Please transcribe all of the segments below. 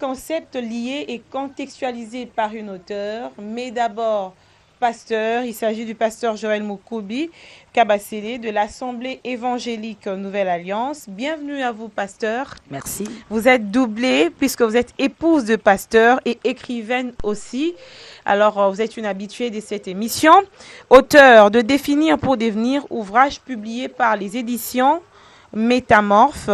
concept lié et contextualisé par une auteure, mais d'abord pasteur. Il s'agit du pasteur Joël Moukoubi Kabasele de l'Assemblée évangélique Nouvelle Alliance. Bienvenue à vous, pasteur. Merci. Vous êtes doublée puisque vous êtes épouse de pasteur et écrivaine aussi. Alors, vous êtes une habituée de cette émission. Auteur de Définir pour devenir, ouvrage publié par les éditions Métamorphe.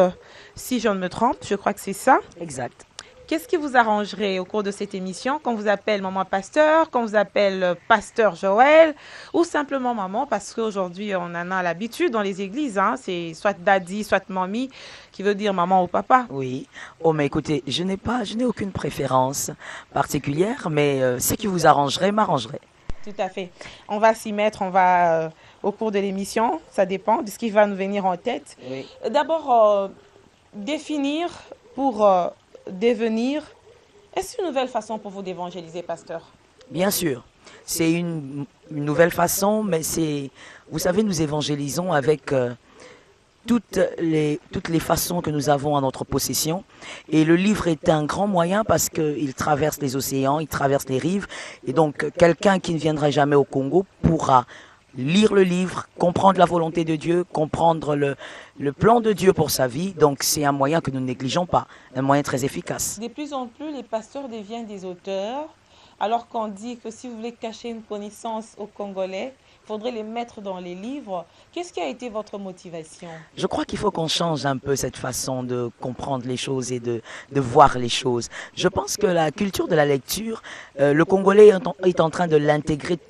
Si je ne me trompe, je crois que c'est ça. Exact. Qu'est-ce qui vous arrangerait au cours de cette émission, qu'on vous appelle maman pasteur, qu'on vous appelle pasteur Joël, ou simplement maman, parce qu'aujourd'hui on en a l'habitude dans les églises, hein, c'est soit daddy, soit mamie, qui veut dire maman ou papa. Oui. Oh, mais écoutez, je n'ai aucune préférence particulière, mais ce qui vous arrangerait m'arrangerait. Tout à fait. On va s'y mettre, on va au cours de l'émission, ça dépend de ce qui va nous venir en tête. Oui. D'abord, définir pour devenir. Est-ce une nouvelle façon pour vous d'évangéliser, pasteur? Bien sûr. C'est une nouvelle façon, mais vous savez, nous évangélisons avec toutes les façons que nous avons à notre possession. Et le livre est un grand moyen parce qu'il traverse les océans, il traverse les rives. Et donc, quelqu'un qui ne viendrait jamais au Congo pourra lire le livre, comprendre la volonté de Dieu, comprendre le plan de Dieu pour sa vie. Donc, c'est un moyen que nous ne négligeons pas, un moyen très efficace. De plus en plus, les pasteurs deviennent des auteurs, alors qu'on dit que si vous voulez cacher une connaissance aux Congolais, il faudrait les mettre dans les livres. Qu'est-ce qui a été votre motivation? Je crois qu'il faut qu'on change un peu cette façon de comprendre les choses et de voir les choses. Je pense que la culture de la lecture, le Congolais est en train de l'intégrer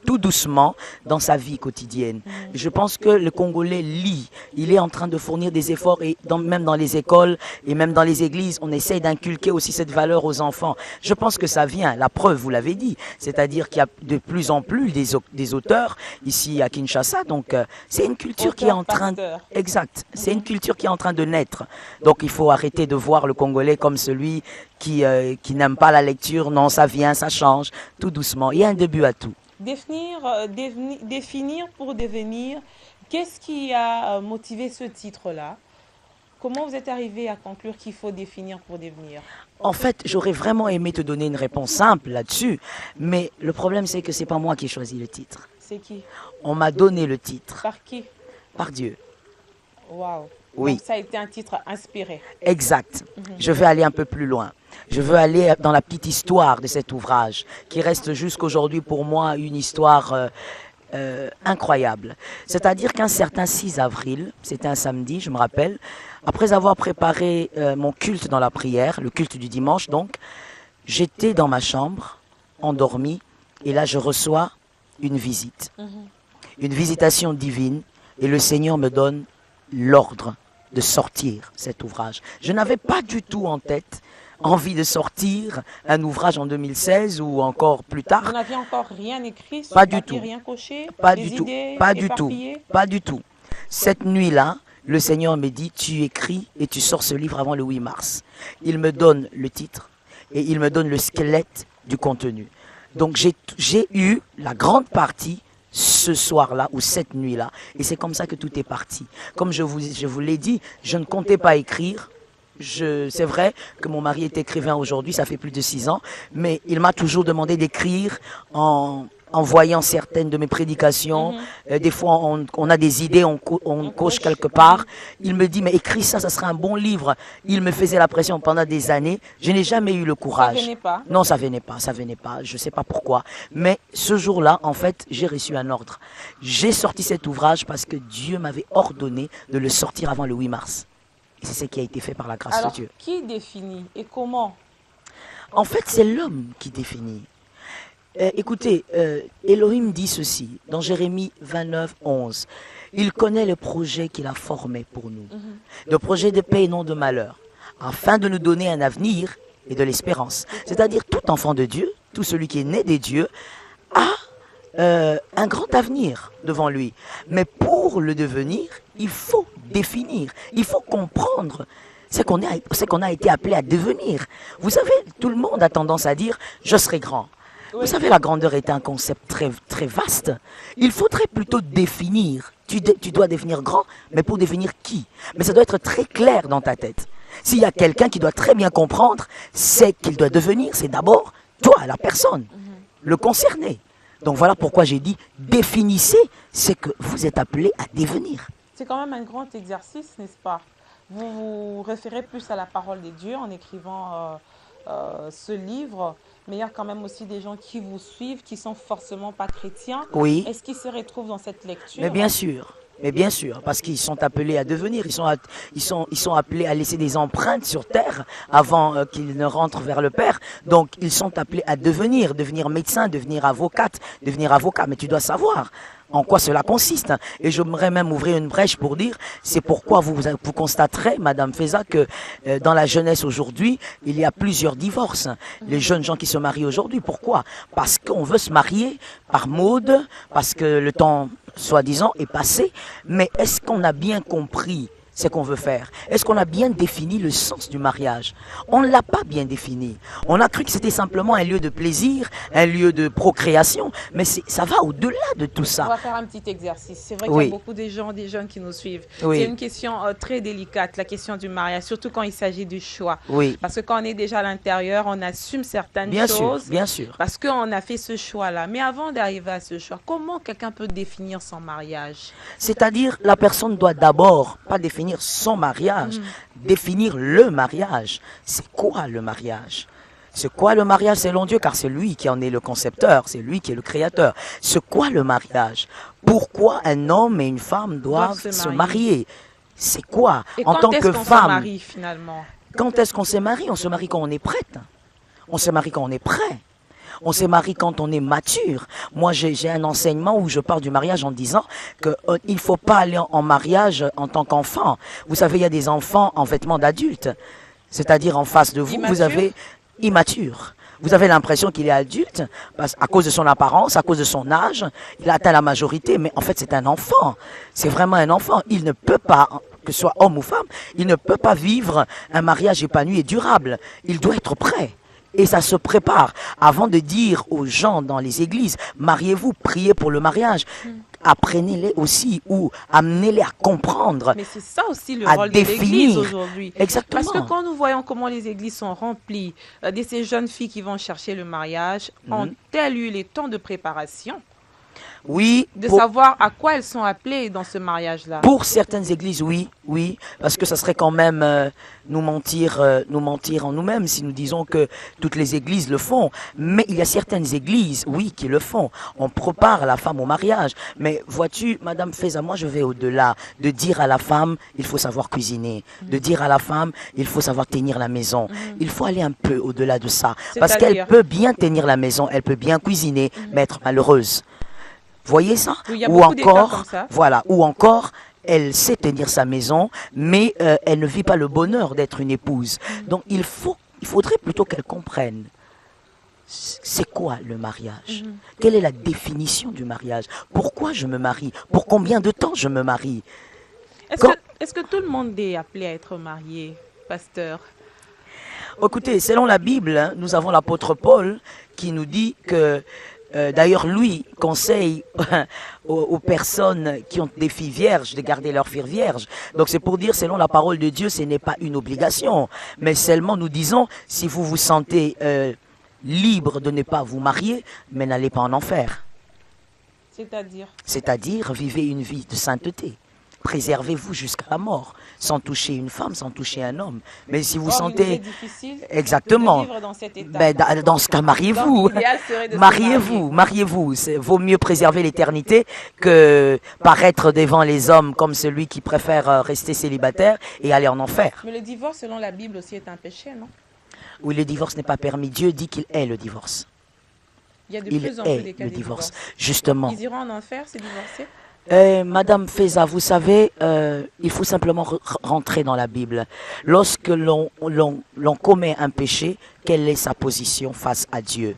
tout doucement dans sa vie quotidienne. Je pense que le Congolais lit. Il est en train de fournir des efforts et même dans les écoles et même dans les églises, on essaye d'inculquer aussi cette valeur aux enfants. Je pense que ça vient, la preuve, vous l'avez dit, c'est-à-dire qu'il y a de plus en plus des auteurs ici à Kinshasa. Donc c'est une culture qui est en train exact, c'est une culture qui est en train de naître. Donc il faut arrêter de voir le Congolais comme celui qui n'aime pas la lecture. Non, ça vient, ça change, tout doucement. Il y a un début à tout. Définir pour devenir, qu'est-ce qui a motivé ce titre-là? Comment vous êtes arrivé à conclure qu'il faut définir pour devenir? En fait, j'aurais vraiment aimé te donner une réponse simple là-dessus, mais le problème c'est que c'est pas moi qui ai choisi le titre. C'est qui? On m'a donné le titre. Par qui? Par Dieu. Waouh. Oui. Donc ça a été un titre inspiré. Exact. Je vais aller un peu plus loin. Je veux aller dans la petite histoire de cet ouvrage, qui reste jusqu'aujourd'hui pour moi une histoire incroyable. C'est-à-dire qu'un certain 6 avril, c'était un samedi, je me rappelle, après avoir préparé mon culte dans la prière, le culte du dimanche donc, j'étais dans ma chambre, endormi, et là je reçois une visite. Une visitation divine, et le Seigneur me donne l'ordre de sortir cet ouvrage. Je n'avais pas du tout en tête envie de sortir un ouvrage en 2016 ou encore plus tard. Vous n'aviez encore rien écrit sur pas papier, du tout. Rien coché? Pas des du tout. idées Pas du tout. éparpillées? Pas du tout. Cette nuit-là, le Seigneur me dit, tu écris et tu sors ce livre avant le 8 mars. Il me donne le titre et il me donne le squelette du contenu. Donc j'ai eu la grande partie ce soir-là ou cette nuit-là. Et c'est comme ça que tout est parti. Comme je vous l'ai dit, je ne comptais pas écrire. C'est vrai que mon mari est écrivain aujourd'hui, ça fait plus de 6 ans, mais il m'a toujours demandé d'écrire en voyant certaines de mes prédications. Des fois, on a des idées, on coche quelque part. Il me dit, mais écris ça, ça serait un bon livre. Il me faisait la pression pendant des années. Je n'ai jamais eu le courage. Ça venait pas? Non, ça venait pas. Je ne sais pas pourquoi. Mais ce jour-là, en fait, j'ai reçu un ordre. J'ai sorti cet ouvrage parce que Dieu m'avait ordonné de le sortir avant le 8 mars. Et c'est ce qui a été fait par la grâce de Dieu. Qui définit et comment? En fait, c'est l'homme qui définit. Écoutez, Elohim dit ceci, dans Jérémie 29, 11. Il connaît le projet qu'il a formé pour nous. Le projet de paix et non de malheur, afin de nous donner un avenir et de l'espérance. C'est-à-dire tout enfant de Dieu, tout celui qui est né des dieux, a un grand avenir devant lui. Mais pour le devenir, il faut définir, il faut comprendre ce qu'on a été appelé à devenir. Vous savez, tout le monde a tendance à dire « je serai grand ». Vous savez, la grandeur est un concept très, très vaste. Il faudrait plutôt définir. Tu dois devenir grand, mais pour définir qui? Mais ça doit être très clair dans ta tête. S'il y a quelqu'un qui doit très bien comprendre, c'est qu'il doit devenir, c'est d'abord toi, la personne, le concerné. Donc voilà pourquoi j'ai dit, définissez ce que vous êtes appelé à devenir. C'est quand même un grand exercice, n'est-ce pas? Vous vous référez plus à la parole de Dieu en écrivant ce livre, mais il y a quand même aussi des gens qui vous suivent, qui sont forcément pas chrétiens. Oui. Est-ce qu'ils se retrouvent dans cette lecture? Mais bien sûr. Mais bien sûr, parce qu'ils sont appelés à devenir, ils sont appelés à laisser des empreintes sur terre avant qu'ils ne rentrent vers le Père. Donc, ils sont appelés à devenir médecin, devenir avocate, devenir avocat. Mais tu dois savoir en quoi cela consiste. Et j'aimerais même ouvrir une brèche pour dire, c'est pourquoi vous constaterez, Madame Feza, que dans la jeunesse aujourd'hui, il y a plusieurs divorces. Les jeunes gens qui se marient aujourd'hui, pourquoi? Parce qu'on veut se marier par mode, parce que le temps soi-disant est passé, mais est-ce qu'on a bien compris ce qu'on veut faire? Est-ce qu'on a bien défini le sens du mariage? On ne l'a pas bien défini. On a cru que c'était simplement un lieu de plaisir, un lieu de procréation, mais ça va au-delà de tout ça. On va faire un petit exercice. C'est vrai qu'il y a beaucoup de gens, des jeunes qui nous suivent. Oui. C'est une question très délicate, la question du mariage, surtout quand il s'agit du choix. Oui. Parce que quand on est déjà à l'intérieur, on assume certaines choses. Bien sûr. Parce qu'on a fait ce choix-là. Mais avant d'arriver à ce choix, comment quelqu'un peut définir son mariage? C'est-à-dire, la personne doit d'abord pas définir son mariage, définir le mariage. C'est quoi le mariage? C'est quoi le mariage selon Dieu? Car c'est lui qui en est le concepteur, c'est lui qui est le créateur. C'est quoi le mariage? Pourquoi un homme et une femme doivent se marier? C'est quoi? Et en tant que femme, se marie, finalement? Quand est-ce qu'on se marie? On se marie quand on est prête. On se marie quand on est prêt. On se marie quand on est mature. Moi, j'ai un enseignement où je parle du mariage en disant qu'il ne faut pas aller en mariage en tant qu'enfant. Vous savez, il y a des enfants en vêtements d'adultes. C'est-à-dire en face de vous, Immature. vous avez immature. Vous avez l'impression qu'il est adulte à cause de son apparence, à cause de son âge. Il a atteint la majorité, mais en fait, c'est un enfant. C'est vraiment un enfant. Il ne peut pas, que ce soit homme ou femme, il ne peut pas vivre un mariage épanoui et durable. Il doit être prêt. Et ça se prépare. Avant de dire aux gens dans les églises, mariez-vous, priez pour le mariage. Apprenez-les aussi ou amenez-les à comprendre. Mais c'est ça aussi le à rôle définir. de l'église aujourd'hui. Exactement. Parce que quand nous voyons comment les églises sont remplies de ces jeunes filles qui vont chercher le mariage, ont-elles eu les temps de préparation? Oui. De savoir à quoi elles sont appelées dans ce mariage-là. Pour certaines églises, oui, parce que ça serait quand même nous mentir en nous-mêmes si nous disons que toutes les églises le font. Mais il y a certaines églises, oui, qui le font. On prépare la femme au mariage. Mais vois-tu, Madame Feza, moi je vais au-delà de dire à la femme, il faut savoir cuisiner. De dire à la femme, il faut savoir tenir la maison. Il faut aller un peu au-delà de ça. Parce qu'elle peut bien tenir la maison, elle peut bien cuisiner, mais être malheureuse. Voyez ça? Oui, il y a ou beaucoup d'états encore, comme ça. voilà, ou encore, elle sait tenir sa maison, mais elle ne vit pas le bonheur d'être une épouse. Donc il faudrait plutôt qu'elle comprenne. C'est quoi le mariage? Quelle est la définition du mariage? Pourquoi je me marie? Pour combien de temps je me marie? Est-ce que tout le monde est appelé à être marié, pasteur? Écoutez, selon la Bible, hein, nous avons l'apôtre Paul qui nous dit que d'ailleurs, lui conseille aux personnes qui ont des filles vierges de garder leurs filles vierges. Donc c'est pour dire, selon la parole de Dieu, ce n'est pas une obligation. Mais seulement nous disons, si vous vous sentez libre de ne pas vous marier, mais n'allez pas en enfer. C'est-à-dire, vivez une vie de sainteté. Préservez-vous jusqu'à la mort, sans toucher une femme, sans toucher un homme. Mais si vous sentez exactement, de vivre dans cet état. Dans ce cas, mariez-vous. Mariez-vous. Vaut mieux préserver l'éternité que paraître devant les hommes comme celui qui préfère rester célibataire et aller en enfer. Mais le divorce, selon la Bible aussi, est un péché, non? Oui, le divorce n'est pas permis. Dieu dit qu'il est le divorce. Il y a de plus en plus des cas de divorce. Justement. Ils iront en enfer, c'est divorcé? Madame Feza, vous savez, il faut simplement rentrer dans la Bible. Lorsque l'on commet un péché, quelle est sa position face à Dieu?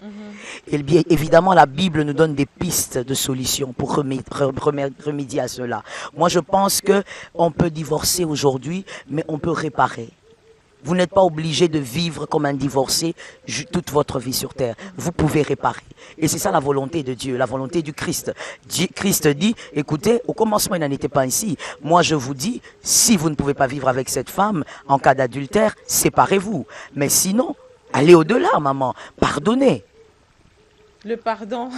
Et bien évidemment, la Bible nous donne des pistes de solutions pour remédier à cela. Moi, je pense que on peut divorcer aujourd'hui, mais on peut réparer. Vous n'êtes pas obligé de vivre comme un divorcé toute votre vie sur terre. Vous pouvez réparer. Et c'est ça la volonté de Dieu, la volonté du Christ. Christ dit, écoutez, au commencement, il n'en était pas ainsi. Moi, je vous dis, si vous ne pouvez pas vivre avec cette femme, en cas d'adultère, séparez-vous. Mais sinon, allez au-delà, maman. Pardonnez. Le pardon,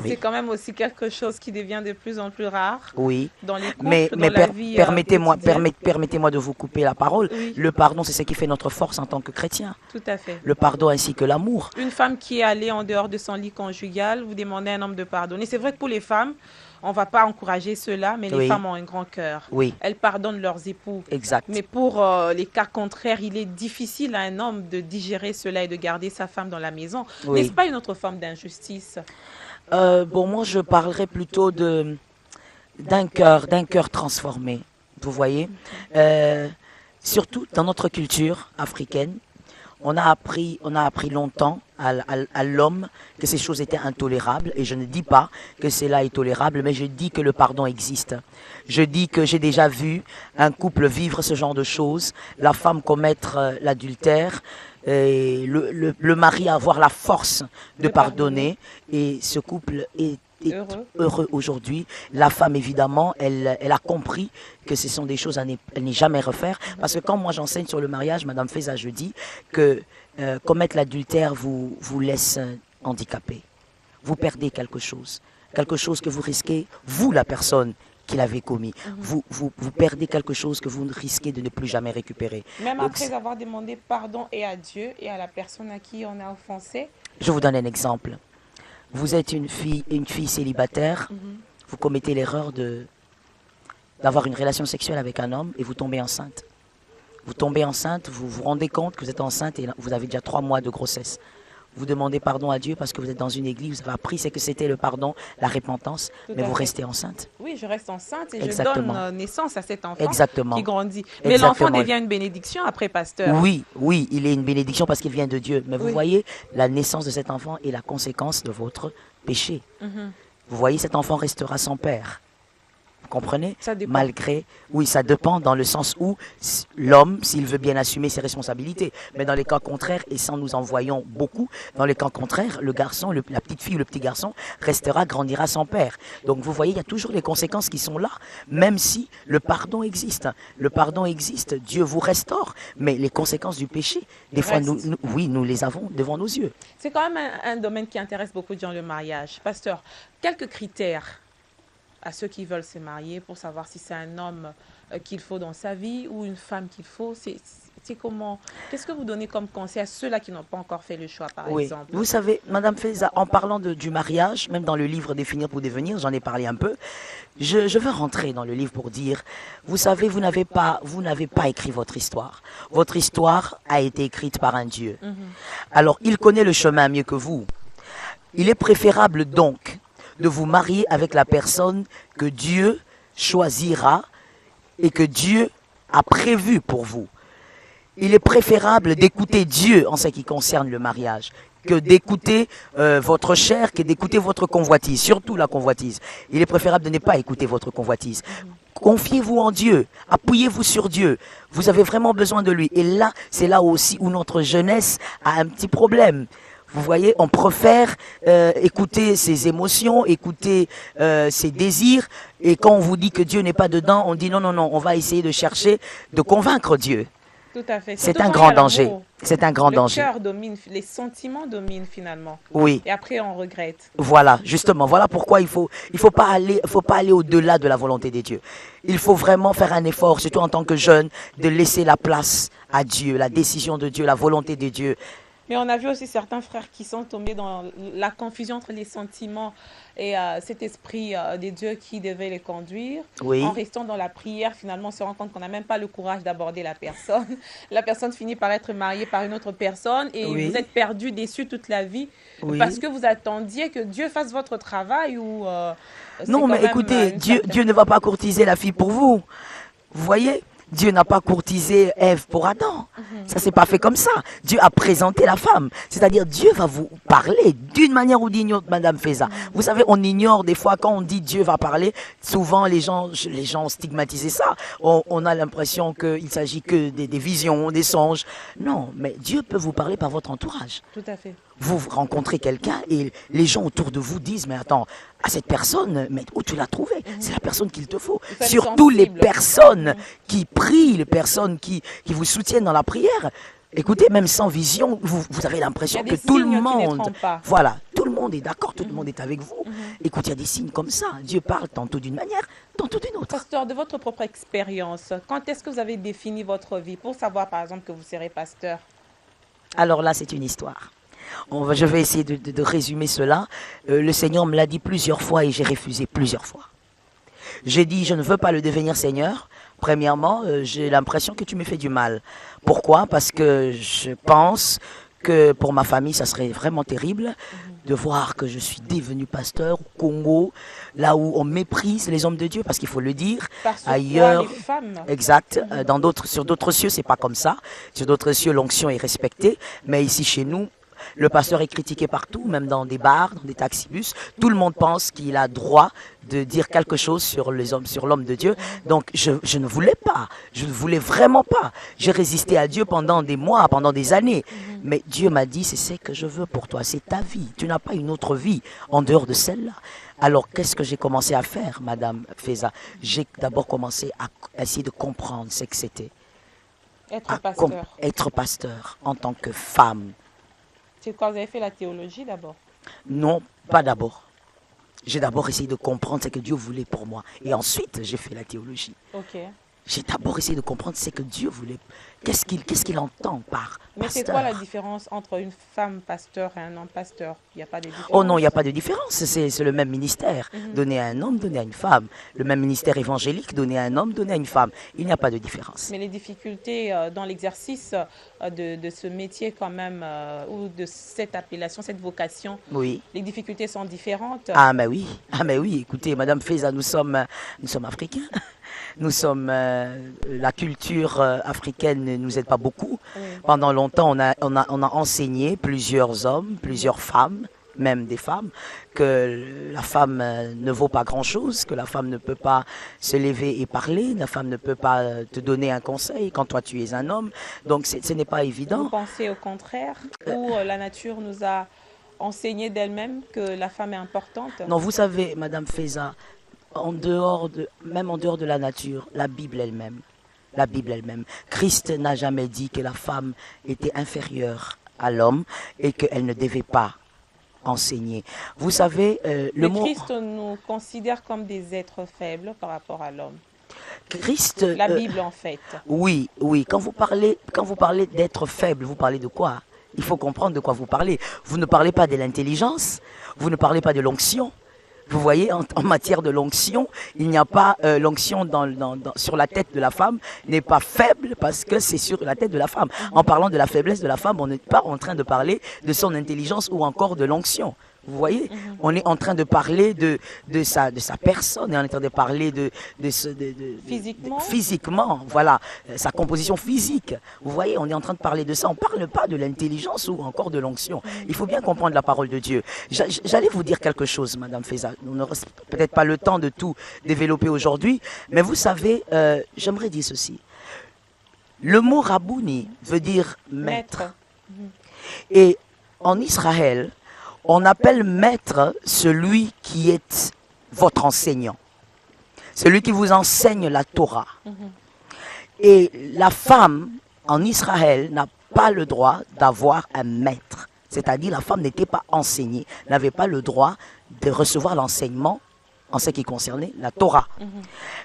Oui. c'est quand même aussi quelque chose qui devient de plus en plus rare Oui. dans les couples, Mais dans la vie permettez-moi quotidienne. permettez-moi de vous couper la parole. Oui, Le pardon, c'est ce qui fait notre force en tant que chrétien. tout à fait. Le pardon ainsi que l'amour. Une femme qui est allée en dehors de son lit conjugal, vous demandez à un homme de pardonner. C'est vrai que pour les femmes, on ne va pas encourager cela, mais les Oui. femmes ont un grand cœur. Oui, Elles pardonnent leurs époux. exact. Mais pour les cas contraires, il est difficile à un homme de digérer cela et de garder sa femme dans la maison. Oui. N'est-ce pas une autre forme d'injustice? Bon, moi, je parlerai plutôt d'un cœur transformé. Vous voyez, surtout dans notre culture africaine, on a appris longtemps à l'homme que ces choses étaient intolérables. Et je ne dis pas que cela est tolérable, mais je dis que le pardon existe. Je dis que j'ai déjà vu un couple vivre ce genre de choses, la femme commettre l'adultère, et le mari avoir la force de pardonner, et ce couple est heureux aujourd'hui. La femme, évidemment, elle a compris que ce sont des choses à ne jamais refaire. Parce que quand moi j'enseigne sur le mariage, Madame Feza, je dis que commettre l'adultère vous laisse handicapé. Vous perdez quelque chose que vous risquez, vous la personne qui l'avez commis. Vous perdez quelque chose que vous risquez de ne plus jamais récupérer. Même Donc, après avoir demandé pardon et à Dieu et à la personne à qui on a offensé. je vous donne un exemple. Vous êtes une fille célibataire, vous commettez l'erreur d'avoir une relation sexuelle avec un homme et vous tombez enceinte. Vous tombez enceinte, vous vous rendez compte que vous êtes enceinte et vous avez déjà 3 mois de grossesse. Vous demandez pardon à Dieu parce que vous êtes dans une église, vous avez appris ce que c'était le pardon, la repentance, Tout mais à vous fait. restez enceinte. Oui, je reste enceinte et Exactement. je donne naissance à cet enfant Exactement. qui grandit. Mais l'enfant Exactement. devient une bénédiction après, pasteur. Oui, il est une bénédiction parce qu'il vient de Dieu. Mais vous Oui. voyez, la naissance de cet enfant est la conséquence de votre péché. Mhm. Vous voyez, cet enfant restera sans père. Vous comprenez? Ça dépend. Malgré, oui, ça dépend dans le sens où l'homme, s'il veut bien assumer ses responsabilités. Mais dans les cas contraires, et ça nous en voyons beaucoup, dans les cas contraires, le garçon, la petite fille ou le petit garçon grandira sans père. Donc vous voyez, il y a toujours les conséquences qui sont là, même si le pardon existe. Le pardon existe, Dieu vous restaure, mais les conséquences du péché, des fois, Restent. nous les avons devant nos yeux. C'est quand même un domaine qui intéresse beaucoup de gens, le mariage. Pasteur, quelques critères à ceux qui veulent se marier pour savoir si c'est un homme qu'il faut dans sa vie ou une femme qu'il faut. C'est comment? Qu'est-ce que vous donnez comme conseil à ceux-là qui n'ont pas encore fait le choix, par Oui, exemple? vous savez, Madame Feza, en parlant du mariage, même dans le livre Définir pour devenir, j'en ai parlé un peu, je veux rentrer dans le livre pour dire, vous savez, vous n'avez pas écrit votre histoire. Votre histoire a été écrite par un Dieu. Alors, il connaît le chemin mieux que vous. Il est préférable donc de vous marier avec la personne que Dieu choisira et que Dieu a prévu pour vous. Il est préférable d'écouter Dieu en ce qui concerne le mariage que d'écouter votre chair, que d'écouter votre convoitise, surtout la convoitise. Il est préférable de ne pas écouter votre convoitise. Confiez-vous en Dieu, appuyez-vous sur Dieu. Vous avez vraiment besoin de lui. Et là, c'est là aussi où notre jeunesse a un petit problème. Vous voyez, on préfère écouter ses émotions, écouter ses désirs. Et quand on vous dit que Dieu n'est pas dedans, on dit non, non, non, on va essayer de chercher, de convaincre Dieu. Tout à fait. C'est Surtout un quand grand il y a danger. l'amour. C'est un grand danger. Le cœur domine, les sentiments dominent finalement. Oui. Et après, on regrette. Voilà, justement, voilà pourquoi il faut pas aller au-delà de la volonté de Dieu. Il faut vraiment faire un effort, surtout en tant que jeune, de laisser la place à Dieu, la décision de Dieu, la volonté de Dieu. Mais on a vu aussi certains frères qui sont tombés dans la confusion entre les sentiments et cet esprit de Dieu qui devait les conduire. Oui. En restant dans la prière, finalement, on se rend compte qu'on n'a même pas le courage d'aborder la personne. La personne finit par être mariée par une autre personne et Oui. vous êtes perdu, déçu toute la vie Oui. parce que vous attendiez que Dieu fasse votre travail ou... c'est Non, quand mais même, écoutez, une Dieu certaine- ne va pas courtiser la fille pour vous. Vous voyez, Dieu n'a pas courtisé Ève pour Adam. Ça s'est pas fait comme ça. Dieu a présenté la femme. C'est-à-dire, Dieu va vous parler d'une manière ou d'une autre, Madame Feza. Vous savez, on ignore des fois quand on dit Dieu va parler. Souvent, les gens stigmatisent ça. On a l'impression qu'il s'agit que des visions, des songes. Non, mais Dieu peut vous parler par votre entourage. Tout à fait. Vous rencontrez quelqu'un et les gens autour de vous disent, mais attends, à cette personne, mais où tu l'as trouvée? C'est la personne qu'il te faut. Surtout les personnes qui prient, les personnes qui vous soutiennent dans la prière. Écoutez, même sans vision, vous avez l'impression que tout le monde, voilà, tout le monde est d'accord, tout le monde est avec vous. Écoute, il y a des signes comme ça. Dieu parle tantôt d'une manière, tantôt d'une autre. Pasteur, de votre propre expérience, quand est-ce que vous avez défini votre vie pour savoir, par exemple, que vous serez pasteur? Alors là, c'est une histoire. Je vais essayer de résumer cela. Le Seigneur me l'a dit plusieurs fois et j'ai refusé plusieurs fois. J'ai dit, je ne veux pas le devenir Seigneur. Premièrement, j'ai l'impression que tu me fais du mal. Pourquoi? Parce que je pense que pour ma famille, ça serait vraiment terrible de voir que je suis devenu pasteur au Congo, là où on méprise les hommes de Dieu, parce qu'il faut le dire. Ailleurs, les femmes. Exact. Sur d'autres cieux, c'est pas comme ça. Sur d'autres cieux, l'onction est respectée. Mais ici, chez nous, le pasteur est critiqué partout, même dans des bars, dans des taxibus. Tout le monde pense qu'il a droit de dire quelque chose sur les hommes, sur l'homme de Dieu. Donc, je ne voulais pas. Je ne voulais vraiment pas. J'ai résisté à Dieu pendant des mois, pendant des années. Mais Dieu m'a dit, c'est ce que je veux pour toi. C'est ta vie. Tu n'as pas une autre vie en dehors de celle-là. Alors, qu'est-ce que j'ai commencé à faire, Madame Feza? J'ai d'abord commencé à essayer de comprendre ce que c'était. Être pasteur en tant que femme. C'est quoi, vous avez fait la théologie d'abord? Non, pas d'abord. J'ai d'abord essayé de comprendre ce que Dieu voulait pour moi. Et ensuite, j'ai fait la théologie. Ok. J'ai d'abord essayé de comprendre ce que Dieu voulait. Qu'est-ce qu'il entend par pasteur? Mais c'est quoi la différence entre une femme pasteur et un homme pasteur? Il n'y a pas de différence? Oh non, il n'y a pas de différence. C'est le même ministère. Donné à un homme, donné à une femme. Le même ministère évangélique, donné à un homme, donné à une femme. Il n'y a pas de différence. Mais les difficultés dans l'exercice de ce métier quand même, ou de cette appellation, cette vocation, oui. Les difficultés sont différentes. Ah mais oui, écoutez, Madame Feza, nous sommes africains. Nous sommes, la culture africaine ne nous aide pas beaucoup. Oui. Pendant longtemps, on a enseigné plusieurs hommes, plusieurs femmes, même des femmes, que la femme ne vaut pas grand-chose, que la femme ne peut pas se lever et parler, la femme ne peut pas te donner un conseil quand toi tu es un homme. Donc ce n'est pas évident. Vous pensez au contraire, ou la nature nous a enseigné d'elle-même que la femme est importante? Non, vous savez, Madame Feza, même en dehors de la nature, la Bible elle-même, Christ n'a jamais dit que la femme était inférieure à l'homme et qu'elle ne devait pas enseigner. Vous savez, le mot... Christ nous considère comme des êtres faibles par rapport à l'homme. Christ... La Bible en fait. Oui. Quand vous parlez d'être faible, vous parlez de quoi? Il faut comprendre de quoi vous parlez. Vous ne parlez pas de l'intelligence, vous ne parlez pas de l'onction. Vous voyez, en matière de l'onction, il n'y a pas l'onction sur la tête de la femme n'est pas faible parce que c'est sur la tête de la femme. En parlant de la faiblesse de la femme, on n'est pas en train de parler de son intelligence ou encore de l'onction. Vous voyez, on est en train de parler de sa personne, on est en train de parler physiquement, voilà, sa composition physique. Vous voyez, on est en train de parler de ça. On ne parle pas de l'intelligence ou encore de l'onction. Il faut bien comprendre la parole de Dieu. J'allais vous dire quelque chose, Madame Feza. On n'aura peut-être pas le temps de tout développer aujourd'hui, mais vous savez, j'aimerais dire ceci. Le mot Rabouni veut dire maître. Et en Israël, on appelle maître celui qui est votre enseignant, celui qui vous enseigne la Torah. Et la femme en Israël n'a pas le droit d'avoir un maître, c'est-à-dire la femme n'était pas enseignée, n'avait pas le droit de recevoir l'enseignement en ce qui concernait la Torah.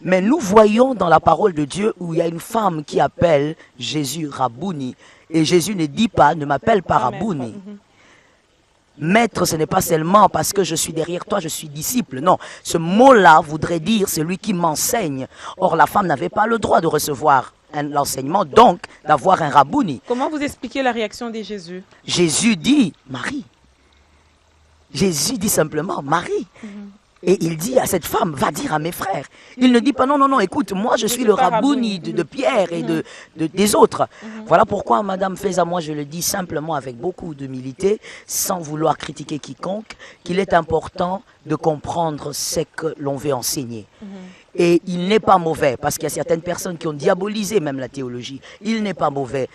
Mais nous voyons dans la parole de Dieu où il y a une femme qui appelle Jésus Rabouni, et Jésus ne dit pas, ne m'appelle pas Rabouni. Maître, ce n'est pas seulement parce que je suis derrière toi, je suis disciple. Non, ce mot-là voudrait dire celui qui m'enseigne. Or, la femme n'avait pas le droit de recevoir l'enseignement, donc d'avoir un rabouni. Comment vous expliquez la réaction de Jésus? Jésus dit Marie. Jésus dit simplement Marie. Et il dit à cette femme, va dire à mes frères. Il ne dit pas, non, non, non, écoute, moi je suis le Rabouni de Pierre et des autres. Voilà pourquoi, Madame Feza, moi je le dis simplement avec beaucoup d'humilité, sans vouloir critiquer quiconque, qu'il est important de comprendre ce que l'on veut enseigner. Et il n'est pas mauvais, parce qu'il y a certaines personnes qui ont diabolisé même la théologie, il n'est pas mauvais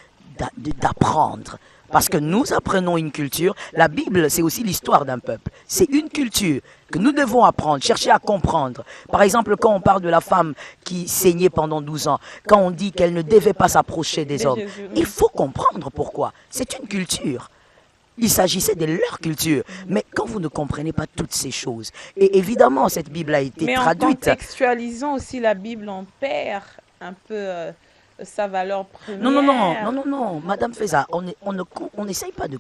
d'apprendre. Parce que nous apprenons une culture. La Bible, c'est aussi l'histoire d'un peuple. C'est une culture que nous devons apprendre, chercher à comprendre. Par exemple, quand on parle de la femme qui saignait pendant 12 ans, quand on dit qu'elle ne devait pas s'approcher des hommes, il faut comprendre pourquoi. C'est une culture. Il s'agissait de leur culture. Mais quand vous ne comprenez pas toutes ces choses, et évidemment, cette Bible a été traduite. Mais en contextualisant aussi la Bible, on perd un peu... sa valeur première. Non, non, non, non, non, non, Madame Feza, on n'essaye pas de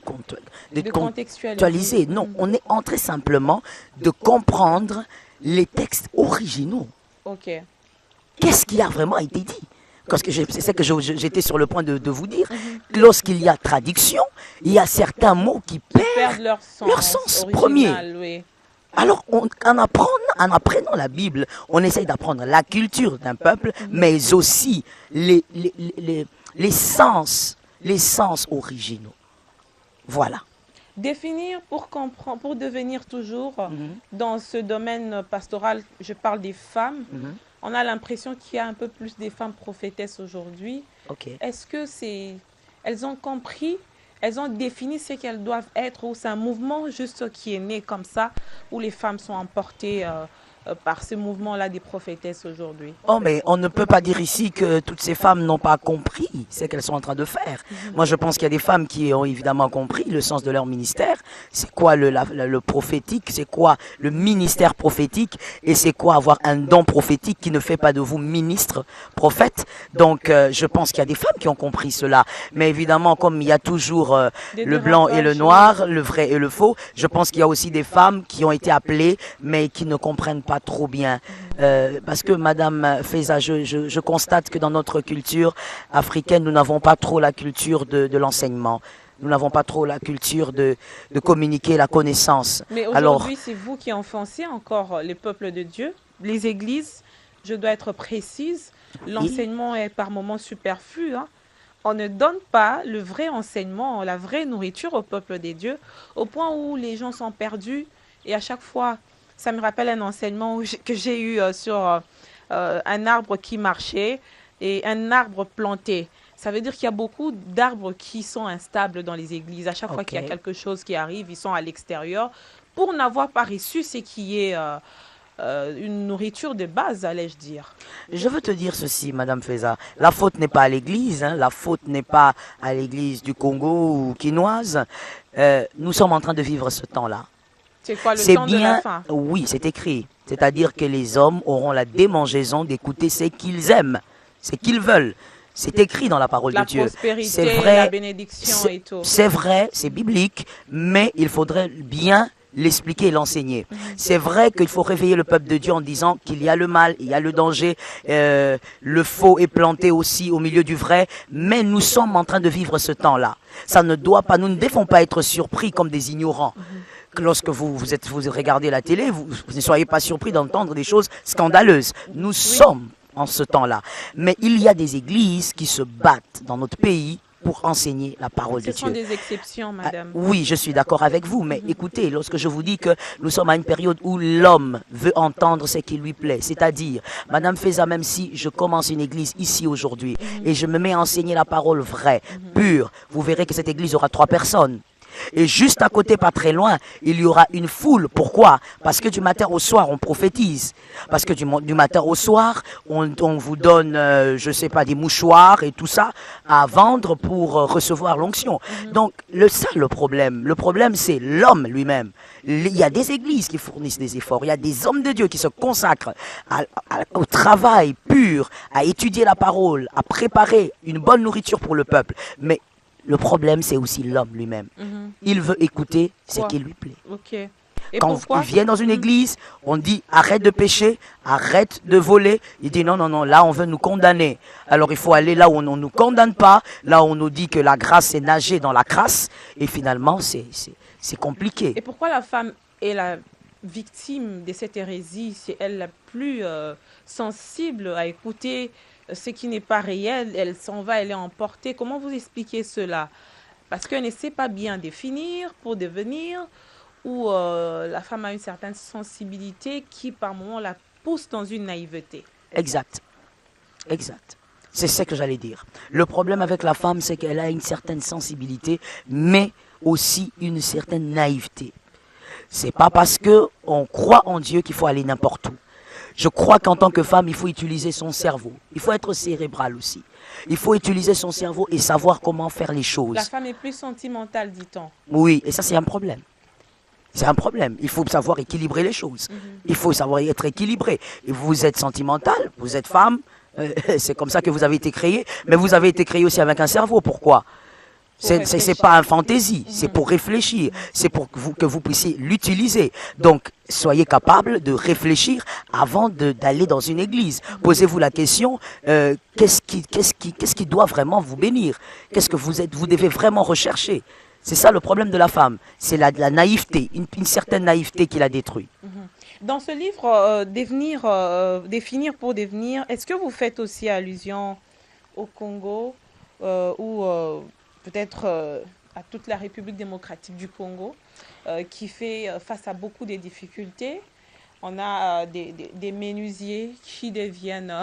contextualiser. Non, on est en train simplement de comprendre les textes originaux. Ok. Qu'est-ce qui a vraiment été dit? Parce que c'est ce que j'étais sur le point de vous dire. Lorsqu'il y a traduction, il y a certains mots qui perdent leur sens premier. Oui. Alors, en apprenant la Bible, on essaye d'apprendre la culture d'un peuple, mais aussi les sens originaux. Voilà. Définir pour comprendre, pour devenir toujours dans ce domaine pastoral, je parle des femmes. On a l'impression qu'il y a un peu plus des femmes prophétesses aujourd'hui. Okay. Est-ce que elles ont compris? Elles ont défini ce qu'elles doivent être, ou c'est un mouvement juste qui est né comme ça, où les femmes sont emportées par ce mouvement-là des prophétesses aujourd'hui? Oh, mais on ne peut pas dire ici que toutes ces femmes n'ont pas compris ce qu'elles sont en train de faire. Moi, je pense qu'il y a des femmes qui ont évidemment compris le sens de leur ministère. C'est quoi le prophétique, c'est quoi le ministère prophétique, et c'est quoi avoir un don prophétique qui ne fait pas de vous ministre, prophète. Donc, je pense qu'il y a des femmes qui ont compris cela. Mais évidemment, comme il y a toujours le blanc et le noir, le vrai et le faux, je pense qu'il y a aussi des femmes qui ont été appelées, mais qui ne comprennent pas trop bien. Parce que Madame Feza, je constate que dans notre culture africaine, nous n'avons pas trop la culture de l'enseignement. Nous n'avons pas trop la culture de communiquer la connaissance. Mais aujourd'hui, c'est vous qui enfoncez encore les peuples de Dieu, les églises. Je dois être précise. L'enseignement est par moments superflu. On ne donne pas le vrai enseignement, la vraie nourriture au peuple des dieux, au point où les gens sont perdus. Et à chaque fois, ça me rappelle un enseignement que j'ai eu sur un arbre qui marchait et un arbre planté. Ça veut dire qu'il y a beaucoup d'arbres qui sont instables dans les églises. À chaque fois qu'il y a quelque chose qui arrive, ils sont à l'extérieur pour n'avoir pas reçu ce qui est une nourriture de base, allais-je dire. Je veux te dire ceci, Madame Feza. La faute n'est pas à l'église, la faute n'est pas à l'église du Congo ou quinoise. Nous sommes en train de vivre ce temps-là. C'est quoi le temps de la fin? Oui, c'est écrit. C'est-à-dire que les hommes auront la démangeaison d'écouter ce qu'ils aiment, ce qu'ils veulent. C'est écrit dans la parole de Dieu. La prospérité, la bénédiction et tout. C'est vrai, c'est biblique, mais il faudrait bien l'expliquer et l'enseigner. C'est vrai qu'il faut réveiller le peuple de Dieu en disant qu'il y a le mal, il y a le danger, le faux est planté aussi au milieu du vrai, mais nous sommes en train de vivre ce temps-là. Ça ne doit pas, nous ne devons pas être surpris comme des ignorants. Lorsque vous regardez la télé, vous ne soyez pas surpris d'entendre des choses scandaleuses. Nous sommes en ce temps-là. Mais il y a des églises qui se battent dans notre pays pour enseigner la parole de Dieu. Ce sont des exceptions, madame. Oui, je suis d'accord avec vous, mais écoutez, lorsque je vous dis que nous sommes à une période où l'homme veut entendre ce qui lui plaît, c'est-à-dire, Madame Feza, même si je commence une église ici aujourd'hui et je me mets à enseigner la parole vraie, pure, vous verrez que cette église aura 3 personnes. Et juste à côté, pas très loin, il y aura une foule. Pourquoi? Parce que du matin au soir, on prophétise. Parce que du matin au soir, on vous donne, je sais pas, des mouchoirs et tout ça à vendre pour recevoir l'onction. Donc, le problème. Le problème, c'est l'homme lui-même. Il y a des églises qui fournissent des efforts. Il y a des hommes de Dieu qui se consacrent au travail pur, à étudier la parole, à préparer une bonne nourriture pour le peuple. Mais le problème, c'est aussi l'homme lui-même. Il veut écouter ce qui lui plaît. Et quand il vient dans une église, on dit arrête de pécher, arrête de voler. Il dit non, non, non, là on veut nous condamner. Alors il faut aller là où on ne nous condamne pas, là où on nous dit que la grâce c'est nager dans la crasse. Et finalement, c'est compliqué. Et pourquoi la femme est victime de cette hérésie, c'est elle la plus sensible à écouter ce qui n'est pas réel. Elle s'en va, elle est emportée. Comment vous expliquez cela? Parce qu'elle ne sait pas bien définir pour devenir, ou la femme a une certaine sensibilité qui, par moments, la pousse dans une naïveté. Exact. Exact. C'est ce que j'allais dire. Le problème avec la femme, c'est qu'elle a une certaine sensibilité, mais aussi une certaine naïveté. C'est pas parce que on croit en Dieu qu'il faut aller n'importe où. Je crois qu'en tant que femme, il faut utiliser son cerveau. Il faut être cérébral aussi. Il faut utiliser son cerveau et savoir comment faire les choses. La femme est plus sentimentale, dit-on. Oui, et ça c'est un problème. C'est un problème. Il faut savoir équilibrer les choses. Il faut savoir être équilibré. Et vous êtes sentimental, vous êtes femme, c'est comme ça que vous avez été créé, mais vous avez été créé aussi avec un cerveau. Pourquoi? C'est pas un fantaisie, c'est pour réfléchir, c'est pour que vous puissiez l'utiliser. Donc, soyez capable de réfléchir avant d'aller dans une église. Posez-vous la question, qu'est-ce qui doit vraiment vous bénir? Qu'est-ce que vous devez vraiment rechercher? C'est ça le problème de la femme, c'est la naïveté, une certaine naïveté qui la détruit. Dans ce livre, Définir pour devenir, est-ce que vous faites aussi allusion au Congo ou peut-être à toute la République démocratique du Congo qui fait face à beaucoup de difficultés? On a des menuisiers qui deviennent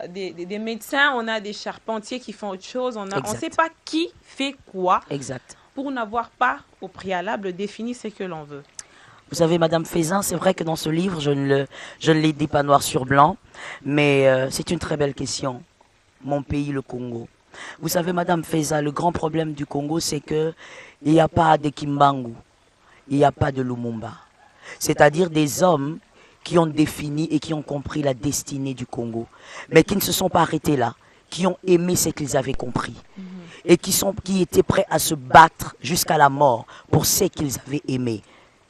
des médecins, on a des charpentiers qui font autre chose, on ne sait pas qui fait quoi. Exact. Pour n'avoir pas au préalable défini ce que l'on veut. Vous savez, Madame Faisan, c'est vrai que dans ce livre, je ne l'ai dit pas noir sur blanc, mais c'est une très belle question. Mon pays, le Congo. Vous savez, Madame Faisan, le grand problème du Congo, c'est que il n'y a pas de Kimbangu, il n'y a pas de Lumumba. C'est-à-dire des hommes qui ont défini et qui ont compris la destinée du Congo, mais qui ne se sont pas arrêtés là, qui ont aimé ce qu'ils avaient compris. Et qui étaient prêts à se battre jusqu'à la mort pour ce qu'ils avaient aimé,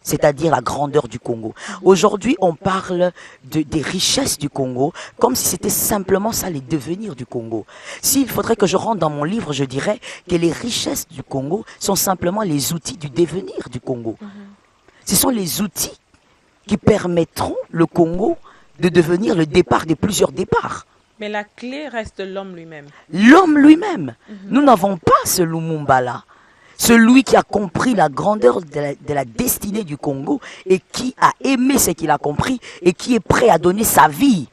c'est-à-dire la grandeur du Congo. Aujourd'hui, on parle des richesses du Congo comme si c'était simplement ça les devenirs du Congo. S'il faudrait que je rentre dans mon livre, je dirais que les richesses du Congo sont simplement les outils du devenir du Congo. Ce sont les outils qui permettront le Congo de devenir le départ de plusieurs départs. Mais la clé reste l'homme lui-même. L'homme lui-même. Nous n'avons pas ce Lumumba-là. Celui qui a compris la grandeur de la destinée du Congo et qui a aimé ce qu'il a compris et qui est prêt à donner sa vie.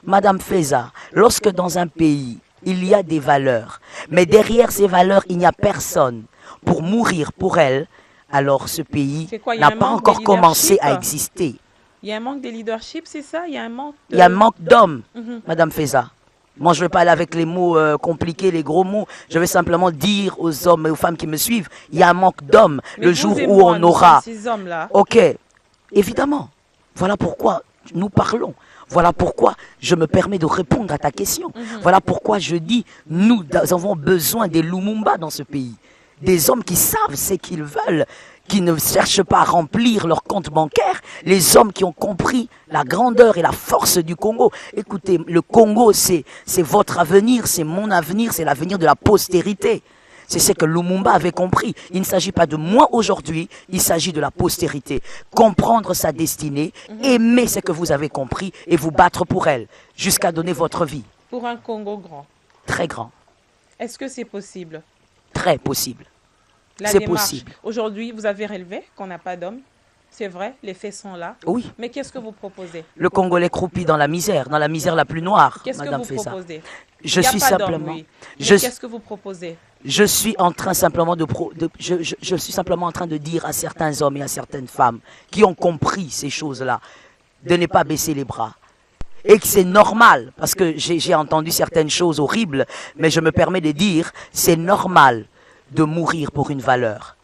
Madame Faisan, lorsque dans un pays, il y a des valeurs, mais derrière ces valeurs, il n'y a personne pour mourir pour elles, alors ce pays n'a pas encore commencé à exister. Il y a un manque de leadership, c'est ça? Il y a un manque de... Il y a un manque d'hommes, Madame Faisan. Moi, je ne vais pas aller avec les mots compliqués, les gros mots. Je vais simplement dire aux hommes et aux femmes qui me suivent, il y a un manque d'hommes. Le jour où on aura... Ces hommes-là. Ok, évidemment. Voilà pourquoi nous parlons. Voilà pourquoi je me permets de répondre à ta question. Voilà pourquoi je dis, nous avons besoin des Lumumba dans ce pays. Des hommes qui savent ce qu'ils veulent, qui ne cherchent pas à remplir leur compte bancaire, les hommes qui ont compris la grandeur et la force du Congo. Écoutez, le Congo, c'est votre avenir, c'est mon avenir, c'est l'avenir de la postérité. C'est ce que Lumumba avait compris. Il ne s'agit pas de moi aujourd'hui, il s'agit de la postérité. Comprendre sa destinée, aimer ce que vous avez compris et vous battre pour elle, jusqu'à donner votre vie. Pour un Congo grand. Très grand. Est-ce que c'est possible? Très possible. C'est possible. Aujourd'hui, vous avez relevé qu'on n'a pas d'hommes. C'est vrai, les faits sont là. Oui. Mais qu'est-ce que vous proposez? Le Congolais croupit dans la misère la plus noire. Qu'est-ce que vous proposez? Je suis simplement. Oui. Qu'est-ce que vous proposez? Je suis en train simplement je suis simplement en train de dire à certains hommes et à certaines femmes qui ont compris ces choses-là de ne pas baisser les bras. Et que c'est normal, parce que j'ai entendu certaines choses horribles, mais je me permets de dire, c'est normal de mourir pour une valeur.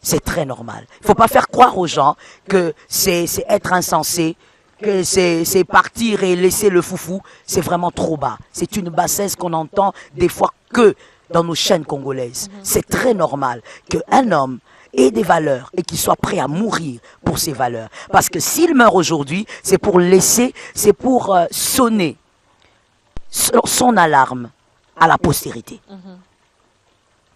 C'est très normal. Il ne faut pas faire croire aux gens que c'est être insensé, que c'est partir et laisser le foufou. C'est vraiment trop bas. C'est une bassesse qu'on entend des fois que dans nos chaînes congolaises. C'est très normal qu'un homme ait des valeurs et qu'il soit prêt à mourir pour ses valeurs. Parce que s'il meurt aujourd'hui, c'est pour laisser, c'est pour sonner son alarme à la postérité.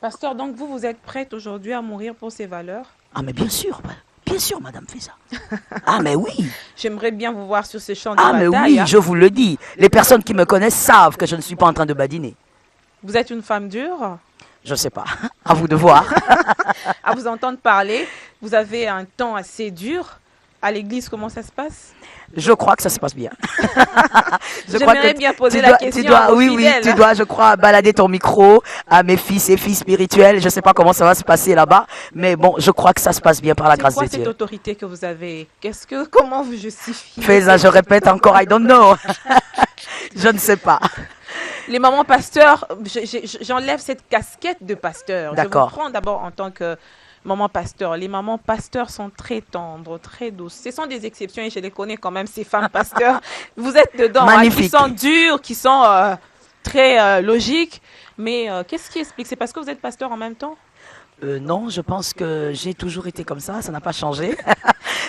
Pasteur, donc vous êtes prête aujourd'hui à mourir pour ces valeurs? Ah mais bien sûr bien sûr, madame fait ça. Ah, mais oui. J'aimerais bien vous voir sur ce champ de Ah, mais bataille. oui, je vous le dis. Les personnes qui me connaissent savent que je ne suis pas en train de badiner. Vous êtes une femme dure. Je ne sais pas. À vous de voir. À vous entendre parler, vous avez un temps assez dur. À l'église, comment ça se passe? Je crois que ça se passe bien. J'aimerais bien poser la question aux oui, fidèles. tu dois, je crois, balader ton micro à mes fils et filles spirituels. Je ne sais pas comment ça va se passer là-bas, mais bon, je crois que ça se passe bien par la grâce de C'est quoi cette Dieu. autorité que vous avez? Comment vous justifiez? Fais ça, je répète encore, I don't know. Je ne sais pas. Les mamans pasteurs, j'enlève cette casquette de pasteur. D'accord. Je vous prends d'abord en tant que maman pasteur. Les mamans pasteurs sont très tendres, très douces. Ce sont des exceptions et je les connais quand même, ces femmes pasteurs. Vous êtes dedans, hein, qui sont dures, qui sont très logiques. Mais qu'est-ce qui explique? C'est parce que vous êtes pasteur en même temps? Non, je pense que j'ai toujours été comme ça n'a pas changé.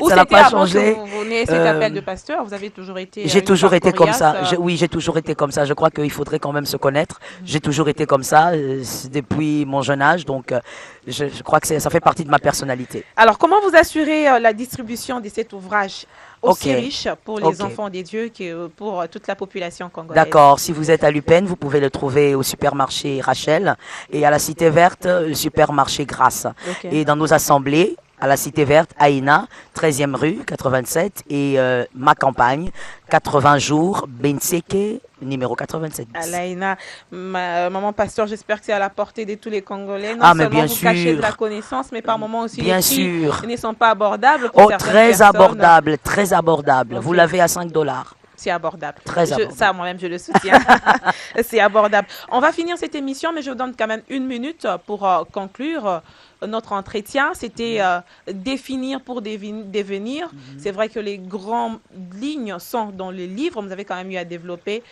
Ou ça n'a c'était pas avant changé. que vous n'ayez cet appel de pasteur? Vous avez toujours été... J'ai toujours été comme ça. coriace, Oui, j'ai toujours été comme ça. Je crois qu'il faudrait quand même se connaître. J'ai toujours été comme ça depuis mon jeune âge. Donc, je crois que ça fait partie de ma personnalité. Alors, comment vous assurez la distribution de cet ouvrage aussi riche pour les enfants des dieux que pour toute la population congolaise? D'accord. Si vous êtes à Lupin, vous pouvez le trouver au supermarché Rachel et à la Cité Verte, le supermarché Grasse. Et dans nos assemblées, à la Cité Verte, Aïna, 13e rue, 87, et ma campagne, 80 jours, Benseke, numéro 87. Alaïna, maman pasteur, j'espère que c'est à la portée de tous les Congolais. Non mais seulement bien vous sûr. cachez de la connaissance, mais par moments aussi bien les prix sûr. ne sont pas abordables pour certaines très personnes. abordable, très abordable. Vous l'avez à 5 $. C'est abordable. Très abordable. Ça, moi-même, je le soutiens. C'est abordable. On va finir cette émission, mais je vous donne quand même 1 minute pour conclure notre entretien. C'était définir pour devenir. C'est vrai que les grandes lignes sont dans le livre. Vous avez quand même eu à développer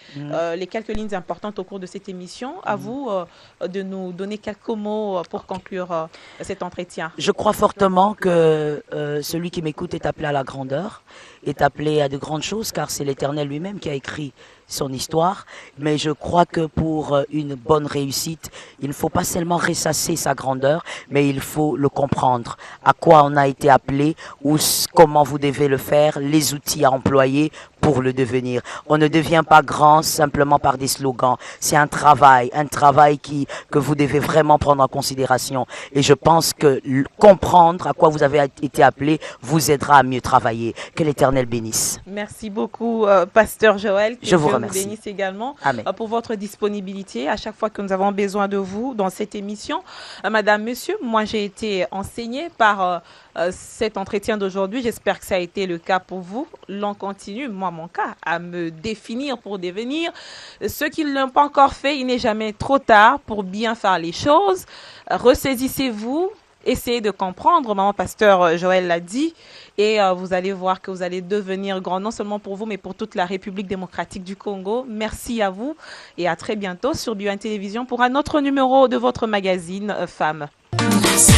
les quelques lignes importantes au cours de cette émission. À vous de nous donner quelques mots pour conclure cet entretien. Je crois fortement que celui qui m'écoute est appelé à la grandeur, est appelé à de grandes choses, car c'est l'Éternel lui-même qui a écrit son histoire. Mais je crois que pour une bonne réussite, il ne faut pas seulement ressasser sa grandeur, mais il faut le comprendre. À quoi on a été appelé, ou comment vous devez le faire, les outils à employer pour le devenir. On ne devient pas grand simplement par des slogans. C'est un travail que vous devez vraiment prendre en considération. Et je pense que comprendre à quoi vous avez été appelé vous aidera à mieux travailler. Que l'Éternel bénisse. Merci beaucoup, Pasteur Joël. Je vous remercie. Vous bénisse également pour votre disponibilité à chaque fois que nous avons besoin de vous dans cette émission. Madame, monsieur, moi j'ai été enseignée par cet entretien d'aujourd'hui. J'espère que ça a été le cas pour vous. L'on continue, moi mon cas, à me définir pour devenir. Ceux qui ne l'ont pas encore fait, il n'est jamais trop tard pour bien faire les choses. Ressaisissez-vous. Essayez de comprendre, maman pasteur Joël l'a dit, et vous allez voir que vous allez devenir grand, non seulement pour vous, mais pour toute la République démocratique du Congo. Merci à vous et à très bientôt sur BioOne Télévision pour un autre numéro de votre magazine Femmes. Merci.